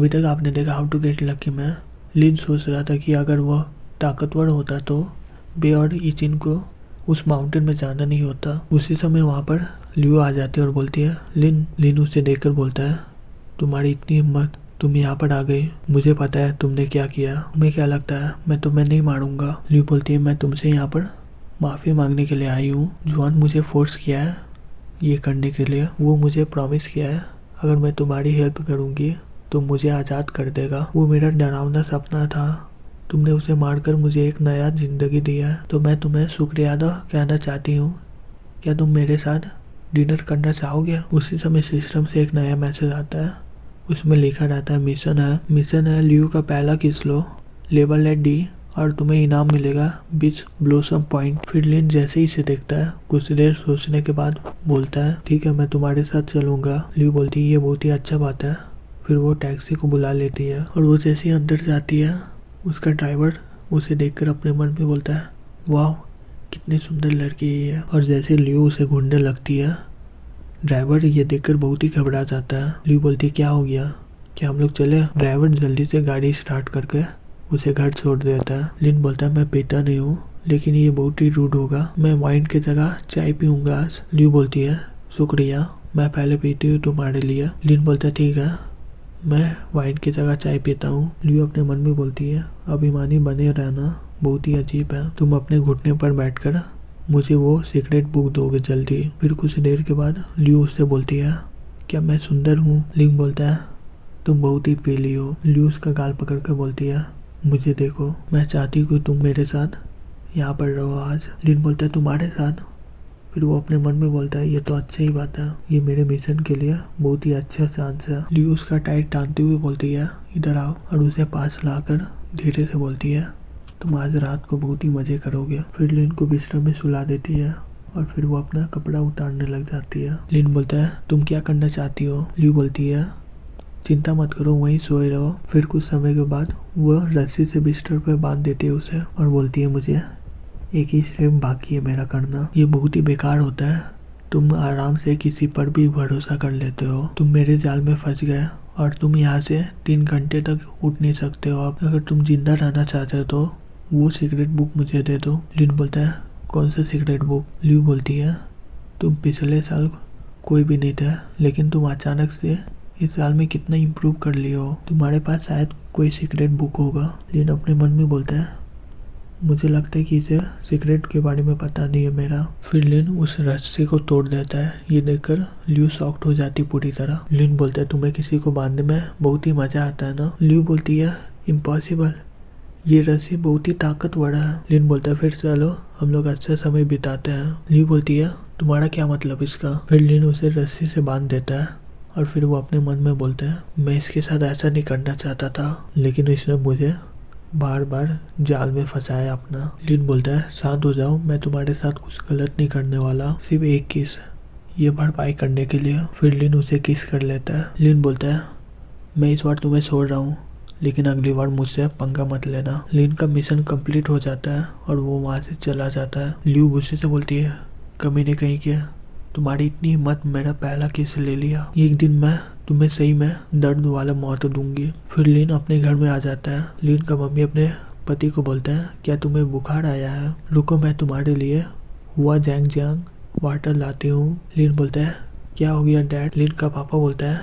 अभी तक आपने देखा हाउ टू गेट लकी में लिन सोच रहा था कि अगर वो ताकतवर होता तो बे और इचिन को उस माउंटेन में जाना नहीं होता। उसी समय वहाँ पर लियो आ जाती है और बोलती है लिन। लिन उसे देखकर बोलता है तुम्हारी इतनी हिम्मत, तुम यहाँ पर आ गई। मुझे पता है तुमने क्या किया। तुम्हें क्या लगता है मैं तुम्हें नहीं मारूंगा। लियो बोलती है मैं तुमसे यहाँ पर माफ़ी मांगने के लिए आई हूँ। जुआन मुझे फोर्स किया है ये करने के लिए। वो मुझे प्रॉमिस किया है अगर मैं तुम्हारी हेल्प करूँगी तो मुझे आज़ाद कर देगा। वो मेरा डरावना सपना था, तुमने उसे मारकर मुझे एक नया जिंदगी दिया है, तो मैं तुम्हें शुक्रिया अदा कहना चाहती हूँ। क्या तुम मेरे साथ डिनर करना चाहोगे। उसी समय सिस्टम से एक नया मैसेज आता है। उसमें लिखा रहता है मिशन है लियो का पहला किस लो, लेवल है डी और तुम्हें इनाम मिलेगा बीच ब्लोसम पॉइंट। फिर लिन जैसे ही इसे देखता है कुछ देर सोचने के बाद बोलता है ठीक है मैं तुम्हारे साथ चलूंगा। लियो बोलती है ये बहुत ही अच्छा बात है। फिर वो टैक्सी को बुला लेती है और वो जैसे ही अंदर जाती है उसका ड्राइवर उसे देखकर अपने मन में बोलता है वाह कितनी सुंदर लड़की है। और जैसे लियो उसे घूरने लगती है ड्राइवर ये देखकर बहुत ही घबरा जाता है। लियो बोलती है क्या हो गया, क्या हम लोग चले। ड्राइवर जल्दी से गाड़ी स्टार्ट करके उसे घर छोड़ देता है। लिन बोलता है मैं पीता नहीं हूँ लेकिन ये बहुत ही रूड होगा, मैं वाइन की जगह चाय पीऊँगा आज। लियो बोलती है शुक्रिया, मैं पहले पीती हूँ तुम्हारे लिए। लिन बोलता है ठीक है मैं वाइन की जगह चाय पीता हूँ। लियो अपने मन में बोलती है अभिमानी बने रहना बहुत ही अजीब है, तुम अपने घुटने पर बैठकर मुझे वो सीक्रेट बुक दोगे जल्दी। फिर कुछ देर के बाद लियो उससे बोलती है क्या मैं सुंदर हूँ। लिन बोलता है तुम बहुत ही पीली हो। लियो उसका गाल पकड़ कर बोलती है मुझे देखो, मैं चाहती हूँ तुम मेरे साथ यहाँ पर रहो आज। लिन बोलता है तुम्हारे साथ। फिर वो अपने मन में बोलता है ये तो अच्छी ही बात है, ये मेरे मिशन के लिए बहुत ही अच्छा चांस है। लियो उसका टाइट टानते हुए बोलती है इधर आओ और उसे पास लाकर धीरे से बोलती है तुम आज रात को बहुत ही मजे करोगे। फिर लिन को बिस्तर में सुला देती है और फिर वो अपना कपड़ा उतारने लग जाती है। लिन बोलता है तुम क्या करना चाहती हो। लियो बोलती है चिंता मत करो वहीं सोए रहो। फिर कुछ समय के बाद वह रस्सी से बिस्तर पर बांध देती है उसे और बोलती है मुझे एक ही स्टेप बाकी है मेरा करना, ये बहुत ही बेकार होता है, तुम आराम से किसी पर भी भरोसा कर लेते हो। तुम मेरे जाल में फंस गए और तुम यहाँ से 3 घंटे तक उठ नहीं सकते हो। अब अगर तुम जिंदा रहना चाहते हो तो वो सीक्रेट बुक मुझे दे दो। लिन बोलता है कौन सा सीक्रेट बुक। लियो बोलती है तुम पिछले साल कोई भी नहीं थे लेकिन तुम अचानक से इस साल में कितना इम्प्रूव कर लिए हो, तुम्हारे पास शायद कोई सीक्रेट बुक होगा। लिन अपने मन में बोलता है मुझे लगता है कि इसे सीक्रेट के बारे में पता नहीं है मेरा। फिर लिन उस रस्सी को तोड़ देता है। ये देखकर लियो शॉक्ड हो जाती पूरी तरह। लिन बोलता है तुम्हें किसी को बांधने में बहुत ही मजा आता है ना। लियो बोलती है इम्पॉसिबल, ये रस्सी बहुत ही ताकतवर है। लिन बोलता है फिर चलो हम लोग अच्छा समय बिताते हैं। लियो बोलती है तुम्हारा क्या मतलब इसका। फिर लिन उसे रस्सी से बांध देता है और फिर वो अपने मन में बोलता है मैं इसके साथ ऐसा नहीं करना चाहता था लेकिन इसने मुझे बार बार जाल में फंसाया अपना। लिन बोलता है शांत हो जाओ, मैं तुम्हारे साथ कुछ गलत नहीं करने वाला, सिर्फ एक किस, ये भरपाई करने के लिए। फिर लिन उसे किस कर लेता है। लिन बोलता है मैं इस बार तुम्हें छोड़ रहा हूँ लेकिन अगली बार मुझसे पंगा मत लेना। लिन का मिशन कंप्लीट हो जाता है और वो वहाँ से चला जाता है। लियो गुस्से से बोलती है कमी ने कहीं किया, तुम्हारी इतनी हिम्मत, मेरा पहला किस ले लिया, एक दिन मैं तुम्हें सही में दर्द वाला मौत दूंगी। फिर लिन अपने घर में आ जाता है। लिन का मम्मी अपने पति को बोलता है क्या तुम्हें बुखार आया है, रुको मैं तुम्हारे लिए हुआ जैंग जैंग वाटर लाती हूँ। लिन बोलता है क्या हो गया डैड। लिन का पापा बोलता है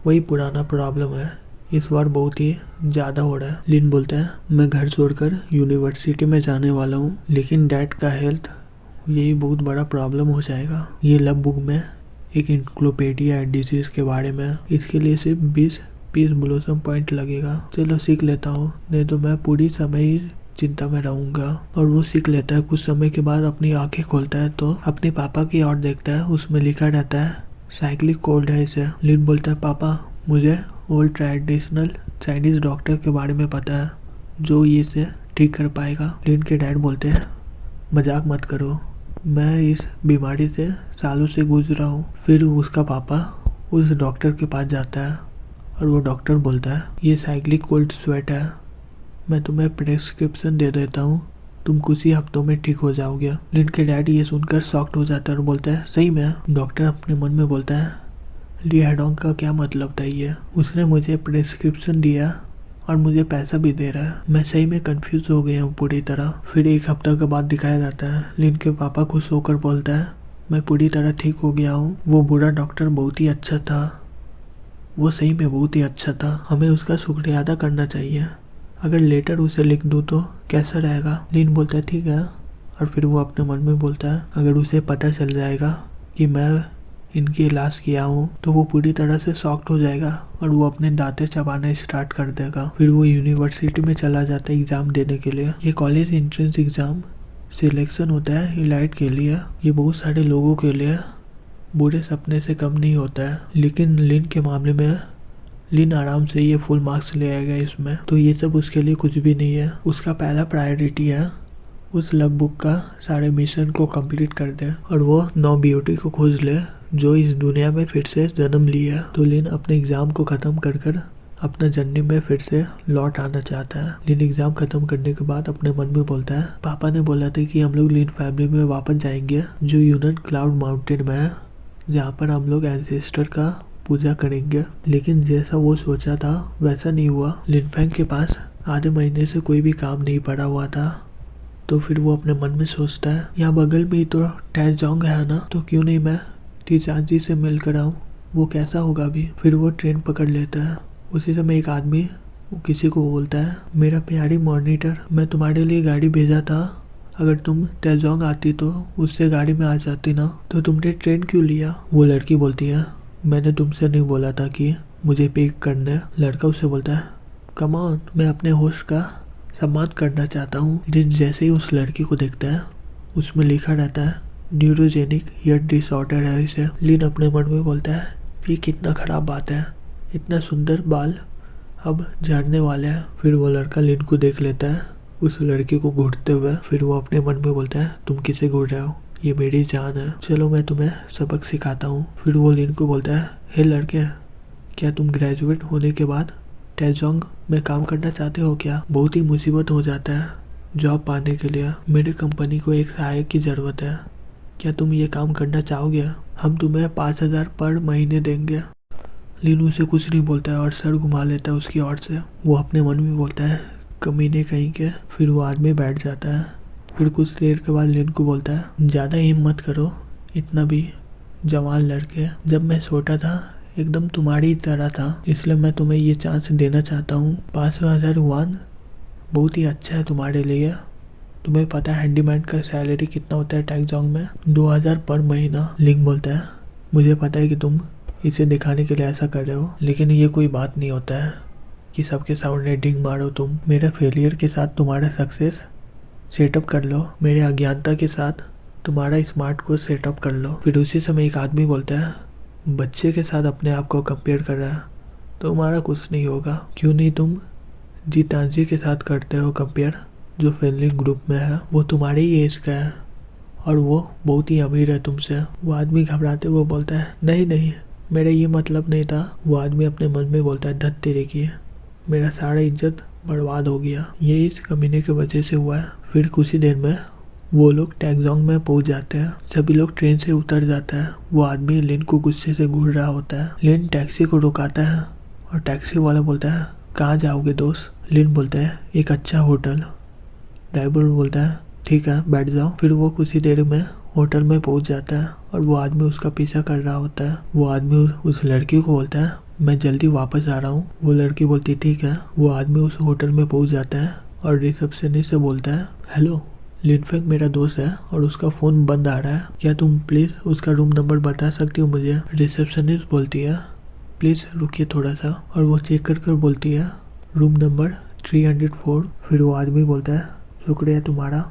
वही पुराना प्रॉब्लम है, इस बार बहुत ही ज़्यादा हो रहा है। लिन बोलता है मैं घर छोड़कर यूनिवर्सिटी में जाने वाला हूँ लेकिन डैड का हेल्थ, यही बहुत बड़ा प्रॉब्लम हो जाएगा। ये लव बुक में एक इंक्लोपेडिया है डिजीज के बारे में, इसके लिए सिर्फ 20 पीस ब्लोसम पॉइंट लगेगा। चलो सीख लेता हूँ, नहीं तो मैं पूरी समय ही चिंता में रहूंगा। और वो सीख लेता है। कुछ समय के बाद अपनी आंखें खोलता है तो अपने पापा की ओर देखता है, उसमें लिखा रहता है साइक्लिक कोल्ड है इसे। लिन बोलता है पापा मुझे ओल्ड ट्रेडिशनल चाइनीज डॉक्टर के बारे में पता है जो ये इसे ठीक कर पाएगा। लिन के डैड बोलते हैं मजाक मत करो, मैं इस बीमारी से सालों से गुजरा हूँ। फिर उसका पापा उस डॉक्टर के पास जाता है और वो डॉक्टर बोलता है ये साइक्लिक कोल्ड स्वेट है, मैं तुम्हें प्रेस्क्रिप्शन दे देता हूँ, तुम कुछ ही हफ्तों में ठीक हो जाओगे। लिन के डैडी ये सुनकर शॉक्ड हो जाता है और बोलता है सही में। डॉक्टर अपने मन में बोलता है ली हेडोंग का क्या मतलब था ये? उसने मुझे प्रेस्क्रिप्शन दिया और मुझे पैसा भी दे रहा है। मैं सही में कंफ्यूज हो गया हूँ पूरी तरह। फिर एक हफ्ता के बाद दिखाया जाता है, लिन के पापा खुश होकर बोलता है मैं पूरी तरह ठीक हो गया हूँ। वो बूढ़ा डॉक्टर बहुत ही अच्छा था, वो सही में बहुत ही अच्छा था। हमें उसका शुक्रिया अदा करना चाहिए। अगर लेटर उसे लिख दूँ तो कैसा रहेगा? लिन बोलता है ठीक है। और फिर वो अपने मन में बोलता है अगर उसे पता चल जाएगा कि मैं इनकी इलाज किया हूँ तो वो पूरी तरह से शॉक्ड हो जाएगा और वो अपने दांतें चबाना स्टार्ट कर देगा। फिर वो यूनिवर्सिटी में चला जाता है एग्ज़ाम देने के लिए। ये कॉलेज एंट्रेंस एग्ज़ाम सिलेक्शन होता है इलाइट के लिए। ये बहुत सारे लोगों के लिए बुरे सपने से कम नहीं होता है, लेकिन लिन के मामले में लिन आराम से ये फुल मार्क्स ले आएगा इसमें, तो ये सब उसके लिए कुछ भी नहीं है। उसका पहला प्रायोरिटी है उस लग बुक का सारे मिशन को कंप्लीट कर दे और वो 9 ब्यूटी को खोज ले जो इस दुनिया में फिर से जन्म लिया। तो लिन अपने एग्ज़ाम को ख़त्म कर कर अपना जर्नी में फिर से लौट आना चाहता है। लिन एग्ज़ाम ख़त्म करने के बाद अपने मन में बोलता है पापा ने बोला था कि हम लोग लिन फैमिली में वापस जाएंगे जो यूनन क्लाउड माउंटेन में है, जहाँ पर हम लोग एंसेस्टर का पूजा करेंगे। लेकिन जैसा वो सोचा था वैसा नहीं हुआ। लिन फैंग के पास आधे महीने से कोई भी काम नहीं पड़ा हुआ था। तो फिर वो अपने मन में सोचता है यहाँ बगल में ही तो टैजोंग है ना, तो क्यों नहीं मैं टीचांजी से मिल कर आऊँ, वो कैसा होगा अभी। फिर वो ट्रेन पकड़ लेता है। उसी समय एक आदमी किसी को बोलता है मेरा प्यारी मॉनिटर, मैं तुम्हारे लिए गाड़ी भेजा था, अगर तुम टैजोंग आती तो उससे गाड़ी में आ जाती ना, तो तुमने ट्रेन क्यों लिया। वो लड़की बोलती है मैंने तुमसे नहीं बोला था कि मुझे पिक करने। लड़का उससे बोलता है कम ऑन, मैं अपने होस्ट का सम्मान करना चाहता हूँ। लिन जैसे ही उस लड़की को देखता है उसमें लिखा रहता है न्यूरोजेनिक ईयर डिसऑर्डर है इसे। लिन अपने मन में बोलता है ये कितना ख़राब बात है, इतना सुंदर बाल अब झड़ने वाले हैं। फिर वो लड़का लिन को देख लेता है उस लड़की को घूरते हुए। फिर वो अपने मन में बोलता है तुम किसे घूर रहे हो, ये मेरी जान है, चलो मैं तुम्हें सबक सिखाता हूँ। फिर वो लिन को बोलता है हे लड़के, क्या तुम ग्रेजुएट होने के बाद टैजोंग में काम करना चाहते हो क्या? बहुत ही मुसीबत हो जाता है जॉब पाने के लिए। मेरी कंपनी को एक सहायक की ज़रूरत है, क्या तुम ये काम करना चाहोगे? हम तुम्हें 5,000 पर महीने देंगे। लिन उसे कुछ नहीं बोलता है और सर घुमा लेता है उसकी ओर से। वो अपने मन में बोलता है कमीने कहीं के। फिर वो आदमी बैठ जाता है। फिर कुछ देर के बाद लिन को बोलता है ज़्यादा हिम्मत करो, इतना भी जवान लड़के, जब मैं छोटा था एकदम तुम्हारी तरह था, इसलिए मैं तुम्हें ये चांस देना चाहता हूँ। 5,000 युआन बहुत ही अच्छा है तुम्हारे लिए। तुम्हें पता है हैंडीमैन का सैलरी कितना होता है टैजोंग में? 2,000 पर महीना। लिंग बोलता है मुझे पता है कि तुम इसे दिखाने के लिए ऐसा कर रहे हो, लेकिन ये कोई बात नहीं होता है कि सबके सामने डिंग मारो। तुम मेरे फेलियर के साथ तुम्हारा सक्सेस सेटअप कर लो, मेरे अज्ञानता के साथ तुम्हारा स्मार्ट को सेटअप कर लो। फिर उसी समय एक आदमी बोलता है बच्चे के साथ अपने आप को कंपेयर कर रहा है, तुम्हारा कुछ नहीं होगा। क्यों नहीं तुम जीतांजी के साथ करते हो कंपेयर, जो फ्रेंडली ग्रुप में है, वो तुम्हारे ही एज का है और वो बहुत ही अमीर है तुमसे। वो आदमी घबराते हुए बोलता है नहीं नहीं, मेरा ये मतलब नहीं था। वो आदमी अपने मन में बोलता है धत तेरे की, मेरा सारा इज्जत बर्बाद हो गया, ये इस कमीने की वजह से हुआ है। फिर कुछ ही देर में वो लोग टैजोंग में पहुंच जाते हैं। सभी लोग ट्रेन से उतर जाता है। वो आदमी लिन को गुस्से से घूर रहा होता है। लिन टैक्सी को रुकाता है और टैक्सी वाला बोलता है कहाँ जाओगे दोस्त? लिन बोलता है एक अच्छा होटल। ड्राइवर बोलता है ठीक है बैठ जाओ। फिर वो कुछ ही देर में होटल में पहुंच जाता है और वो आदमी उसका पीछा कर रहा होता है। वो आदमी उस लड़की को बोलता है मैं जल्दी वापस आ रहा हूँ। वो लड़की बोलती ठीक है। वो आदमी उस होटल में पहुंच जाता है और रिसेप्शनिस्ट से बोलता है हेलो, लिन फैंग मेरा दोस्त है और उसका फ़ोन बंद आ रहा है, क्या तुम प्लीज़ उसका रूम नंबर बता सकती हो मुझे? रिसेप्शनिस्ट बोलती है प्लीज़ रुकिए थोड़ा सा, और वो चेक कर बोलती है रूम नंबर 304। फिर वो आदमी बोलता है शुक्रिया तुम्हारा,